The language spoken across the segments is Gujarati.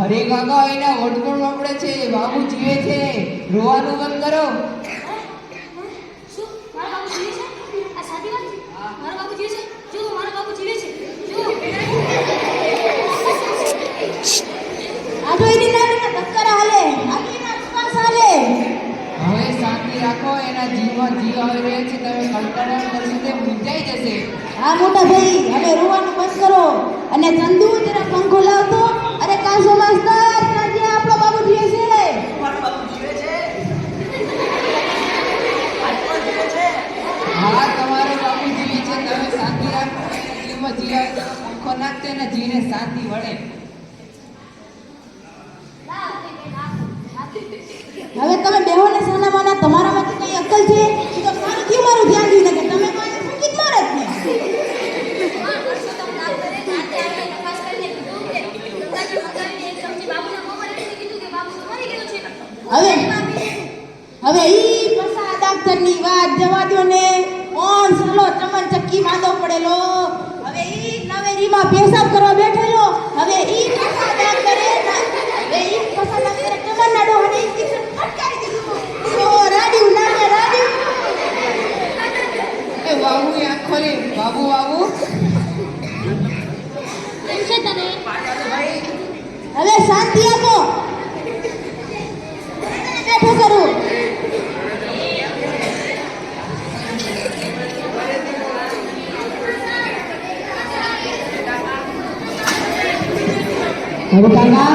અરે કાકા એના ઓટકોણ વાપરે છે, બાબુ જીવે છે, રોવાનું બંધ કરો. શું મારા બાબુ જીવે છે? આ સાચી વાત છે? મારા બાબુ જીવે છે? જો મારા બાબુ જીવે છે. જો આ તો એની નાની ધક્કર હાલે, આની ના શ્વાસ હાલે. હવે શાંતિ રાખો, એના જીવમાં જીવ આવી રહ્યો છે, તમે કંટાળા કરશો તે મૂંઝાઈ જશે. હા મોટા ભાઈ, હવે રોવાનું બંધ કરો અને ચંદુ જરા પંખો લાવતો. અરે કાસો માસ્તર, કાજે આપણો બાબુ જીવે છે. મારો બાપુ જીવે છે. આજ પણ જીવે છે. હા તમારો બાબુ જીવે છે, તમે શાંતિ રાખો, એના જીવમાં જીવ આવે તો પંખો નાખજો ને જીવને શાંતિ વળે. હવે તમે બેહો ને સાનામાના, તમારામાંથી કઈ અક્કલ છે? એ તો ફરીથી મારું ધ્યાન દીને કે તમે કોને સંગીત મારે જ ને. પરસોત્તમ ડાક્ટરે રાતે આવીને તપાસ કરીને કીધું કે ગંગાજળ મંગાવીને એક ચમચી બાબુના મોંમાં નાખીને કીધું કે બાબુ તો મરી ગયો છે. હવે ઈ પસા ડાક્ટરની વાત જવા દો ને. કોણ સાલો ચમન ચક્કી માંદો પડેલો, હવે ઈ નવેરીમાં પેશાબ કરવા બેઠેલો. હવે ઈ પસા ડાક્ટરે ચમન નાડો અને ઇન્જેક્શન ફટકારી દીધું. ઓ રાડ્યું નામે રાડ્યું. એ બાબુ આંખ ખોલી, બાબુ બાબુ એમ છે તને? હવે શાંતિ આપો, બેઠો કરું. હવે કાકા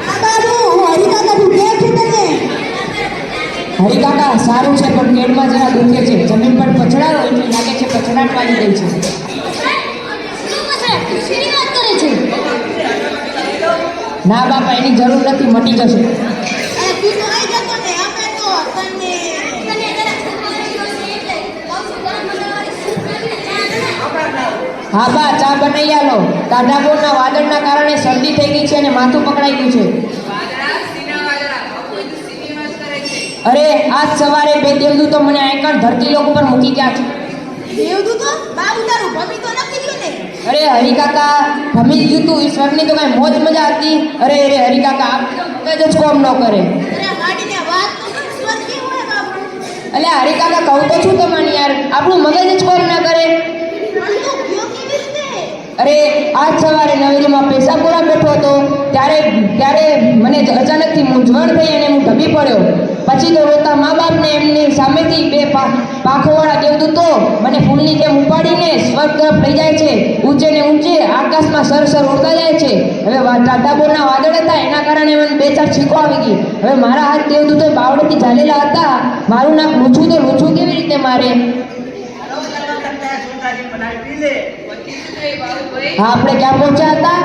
આ બાબુ, હરિકાકા તું કેમ છે તને? હરિકાકા સારું છે, પણ પેટમાં જરા દુખે છે, જમીન પર પછડાડો એટલે લાગે છે પછડાટ વાળી ગઈ છે. શું પછાડ? શેની વાત કરે છે? ના બાપા, એની જરૂર નથી, મટી જશે. અરે તું તો આઈ જતો ને, અમે તો તને તને જરા છોકરાની વાત છે એટલે કહું છું, ગરમ મસાલાવાળી સૂપ બનાવીને ચા બના. હા બા, ચા બનાવી આલો. ટાઢાપોરના વાદળના કારણે શરદી થઈ ગઈ છે અને માથું પકડાઈ ગયું છે. અરે આજ સવારે બે દેવદૂતો મને આયકણ ધરતી લોક ઉપર મૂકી ગયા છે. દેવદૂત તો બાબુ તારું ભમી તો નથી ગયું ને? અરે હરિકાકા, ભમી ગયું તું, ઈશ્વરની તો કઈ મોજ મજા હતી. અરે હરિકાકા, આપણે મગજ જ કોમ ન કરે. અરે ગાડીને વાત તો કર, સ્વર કેવું હોય બાબુ? અલ્યા હરિકાકા, કહું તો છું તમને યાર, આપણું મગજ જ કોમ ના કરે. પણ તું ગયો કેવી રીતે? અરે આજ સવારે નવેલીમાં પેશાબ કરવા બેઠો હતો, ત્યારે મને અચાનકથી મૂંઝવણ થઈ અને હું ઢબી પડ્યો. પછી તો રોતા મા બાપને એમની સામેથી બે પાંખોવાળા દેવદૂતો મને ફૂલની જેમ ઉપાડીને સ્વર્ગ તરફ લઈ જાય છે. ઊંચે ને ઊંચે આકાશમાં સરસર ઉડતા જાય છે. હવે ટાઢાપોરના વાદળ હતા, એના કારણે મને બે ચાર છીકો આવી ગઈ. હવે મારા હાથ દેવદૂતો બાવડેથી ઝાલેલા હતા. મારું નાક લૂછું તો લૂછું કેવી રીતે મારે? હા, આપણે ક્યાં પહોંચ્યા હતા?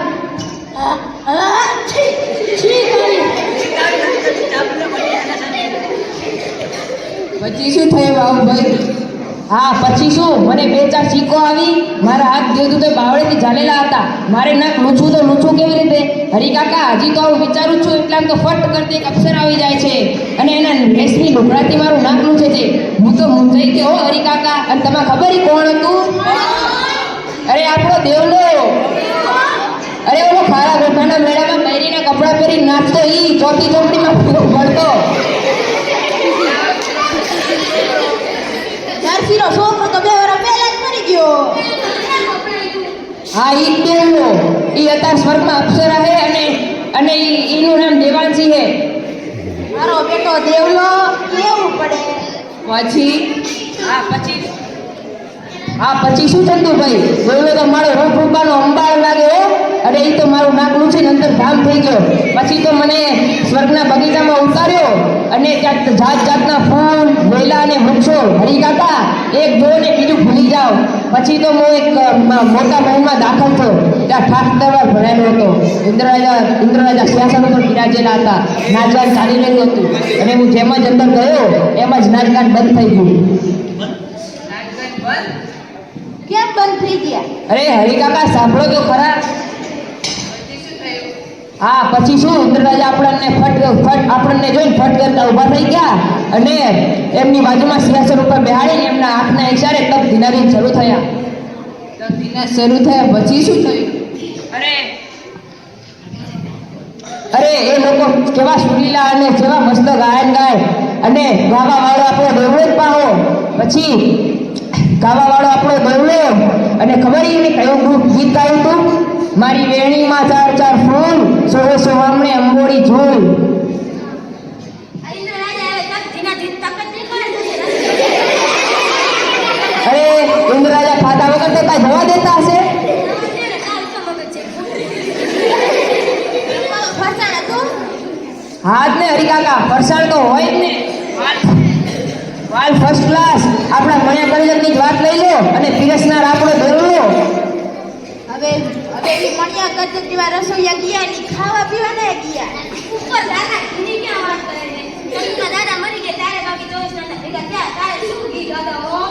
પછી શું થયું બાબુભાઈ? હા પછી શું, મને બે ચાર છીકો આવી. મારા હાથ દેવદૂતો બાવળેથી ઝાલેલા હતા. મારે નાક લૂછું તો લૂછું કેવી રીતે? હરિકાકા, હજી તો હું વિચારું છું એટલે આમ તો ફટ કરતી એક અક્ષર આવી જાય છે અને એના રેશમી લુગડાથી મારું નાક લૂછે છે. હું તો મૂંઝાઈ ગયો હો હરિકાકા. અને તમે ખબર કોણ હતું? અરે આપણો દેવલો. અરે ઓલો ખારા ગોઠાના મેળામાં બૈરીના કપડાં પહેરી નાચતો, ઈ ચોથી ચોપડીમાં ભણતો. નરસીનો છોકરો તો 2 વર્ષ પહેલા જ મરી ગયો. હા, ઈ જ દેવલો. ઈ અત્યારે સ્વર્ગમાં અપ્સરા હે અને ઈનું નામ દેવાંશી હે. મારો બેટો દેવલો કેવું પડે. પછી શું ચંદુભાઈ? દેવલો તો મારો રૂપ રૂપાનો અંબાળ લાગે હો. અરે ઈ તો મારું નાક લૂછીને અંદર ધામ થઈ ગયો. પછી તો મને સ્વર્ગના બગીચામાં ઉતાર્યો અને ત્યાં જાત જાતના ફૂલ, વેલા અને વૃક્ષો. હરિકાકા, એક જો ને બીજું ભૂલી જાઓ. પછી તો હું એક મોટા મહેલમાં દાખલ થયો. ત્યાં ઠાઠ દરબાર ભરાયેલો હતો. ઇન્દ્રરાજા સિંહાસન ઉપર બિરાજેલા હતા. નાચગાન ચાલી રહ્યું હતું અને હું જેમ જ અંદર ગયો એમ જ નાચગાન બંધ થઈ ગયું. કેમ બંધ થઈ ગયા? અરે હરિકાકા, સાંભળો તો ખરા. હા પછી શું, ઇન્દ્રરાજા આપણને જોઈને ફટ કરતા ઊભા થઈ ગયા અને એમની બાજુમાં સિંહાસન ઉપર બેહાડીને એમના હાથના ઈશારે તપ ધીનારી શરૂ થયા. પછી શું થયું? અરે અરે એ લોકો કેવા સુરીલા અને જેવા મસ્ત ગાયન ગાય અને ગાવા વાળો આપણો દેવળો જ પાહો. પછી ગાવા વાળો આપણો દેવળો અને ખબર એને કયું ગીત ગાયું હતું? મારી વેણીમાં ચાર ચાર ફૂલ સોળે સોવામણે અંબોડી ઝૂલ. ઇન્દ્ર રાજા હવે તક જીના જીત તક જ દેખાડે છે. અરે ઇન્દ્ર રાજા ખાધા વગર તો કાંઈ જવા દેતા હશે? ફરસાણ હતું. હા જ ને હરિકાકા, ફરસાણ તો હોય જ ને. વાલ ફર્સ્ટ ક્લાસ. આપણા મણ્યા કલ્યાણની જ વાત લઈ લો અને પીરસનાર આપણો દેવળો. હવે હવે ઈ મણિયા કરતે જેવા રસોઈયા ગયા ની ખાવા પીવા ને ગયા. ઉપર દાદા ઘીની ક્યાં વાત કરે છે? ચંદુના દાદા મરી ગયા ત્યારે બાકી 24 ના ભેગા ક્યાં તારે શું ઘી દાદા હો?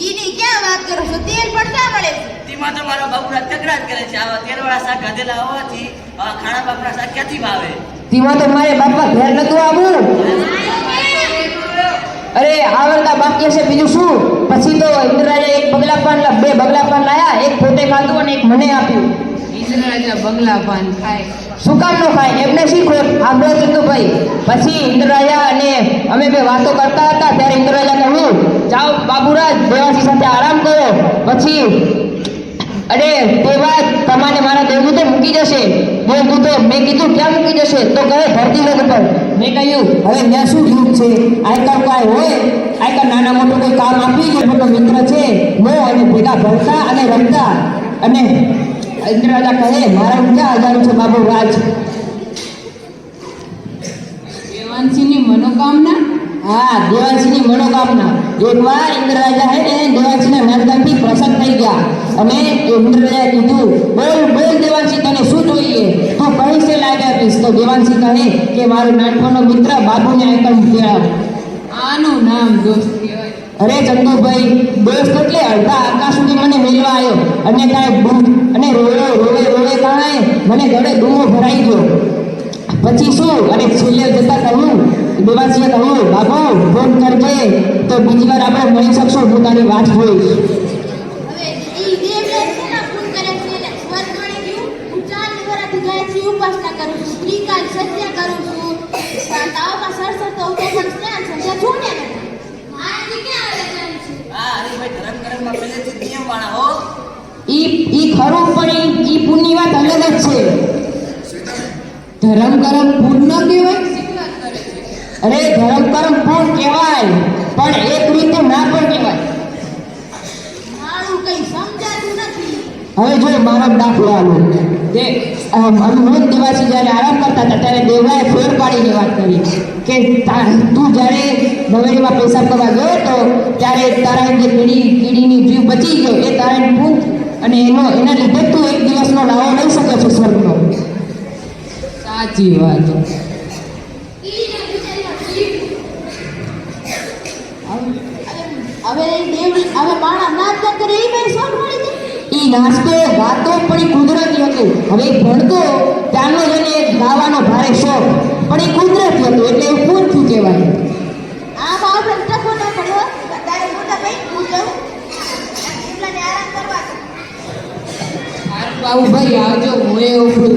ઈ ની ક્યાં વાત કરો છો? તેલ પડતા મળે છે. તેમાં તો મારો બાપુરા તકરાર કરે છે. આવા તેલવાળા શાક ગાધેલા હોવાથી આવા ખાણા બાપરા શાક ક્યાંથી ભાવે? તેમાં તો મારે બાપા ઘેર નતું આવું. અરે આવડતા બાકી હશે બીજું શું. પછી તો ઇન્દ્રરાજા એક બગલા પાન બે બગલા પાન લાયા, એક પોતે ખાધું અને એક મને આપ્યું. ઇન્દ્રરાજા બગલા પાન ખાય. શું કામ નો ખાય? એમને શી ખોટ? આંબળો ચંદુભાઈ. પછી ઇન્દ્રરાજા અને અમે બે વાતો કરતા હતા ત્યારે ઇન્દ્રરાજા કહ્યું, જાઓ બાબુરાજ દેવાસી સાથે આરામ કરો. પછી અરે તે વાત તમારે મારા દેવદૂતે મૂકી જશે. દેવદૂતે મેં કીધું ક્યાં મૂકી જશે? તો કહે ધરતી લોક પર. મેં કહ્યું હવે ત્યાં શું યુગ છે? આજકાલ કાંઈ હોય આજકાલ નાના મોટું કોઈ કામ આપી ગયો મોટો મિત્ર છે નો અને ભેગા ભરતા અને રમતા. અને ઇન્દ્રરાજા કહે મારા ક્યાં હજારું છે બાબુ રાજ. દેવાંશીની મનોકામના. હા, દેવાંશીની મનોકામના. એકવાર ઇન્દ્રરાજા હે ને દેવાંશીના નાનપણથી પ્રસન્ન થઈ ગયા અને ઇન્દ્રરાજાએ કીધું બોલ બોલ દેવાંશી તને શું જોઈએ? તું પૈસે લાવી આપીશ. તો દેવાંશી કહે કે મારો નાનપણનો મિત્ર બાબુને આઈકન કહેવાય. આનું નામ દોસ્ત કહેવાય. અરે ચંદુભાઈ, દોસ્ત એટલે અડધા આકાશ સુધી મને મેળવા આવ્યો અને કાંઈ બૂટ અને રોવે કાંઈ મને ગળે ડૂમો ભરાઈ ગયો. પછી શું? અને છેલ્લે જતા કહ્યું દેવાંશીએ કહ્યું બાબુ ફોન કરજે તો બીજી વાર આપણે મળી શકશું. હું તારી વાત જોઈશ. હવે ઈ દેવરાજ શેના ફોન કરે છે ને સ્વર્ગ મળી ગયું. હું 4 વર્ષથી ગાયત્રી ઉપાસના કરું છું, ત્રિકાલ સત્ય કરું છું. તાવમાં સરસરતો ઉઠે પણ સ્નાન સંધ્યા છોડે ને. મારાથી ક્યાં આવે છે? હા હરીભાઈ ધરમ કરમમાં પહેલેથી નિયમ વાળા હો. ઈ ખરું પણ ઈ પુણ્યની વાત અલગ જ છે. ધરમ કરમ પૂર્ણ કહેવાય. અરે ધર્મ કર્મ પૂર્ણ કહેવાય પણ એક રીતે ના પણ કહેવાય. મારું કઈ સમજાતું નથી. હવે જો મારો દાખલો આલો કે હું દેવાસી જ્યારે આરામ કરતા હતા ત્યારે દેવરાએ ફેર પાડીને વાત કરી કે તું જ્યારે નવેડીમાં પેશાબ કરવા ગયો તો ત્યારે તારા જે કીડીની જીવ બચી ગયો એ તારા પૂન અને એના લીધે તું એક દિવસનો લાવો લઈ શકે છે સ્વર્ગનો. સાચી વાત. હવે હવે માણા નાચ કરે ઈ ભાઈ સ્વર્ગ મળી જાય. ઈ નાચતો ગાતો પણ ઈ કુદરતી હતું. હવે ઈ ભણતો ત્યાંનો જ એને ગાવાનો ભારે શોખ પણ ઈ કુદરતી હતું એટલે એ પૂરતું કહેવાય. આમ આપણે ટકો ના પડ્યો. તારે મોટા ભાઈ હું જાઉં એટલાને આરામ કરવા દે. બાબુભાઈ આવજો, હું એ ઉભું.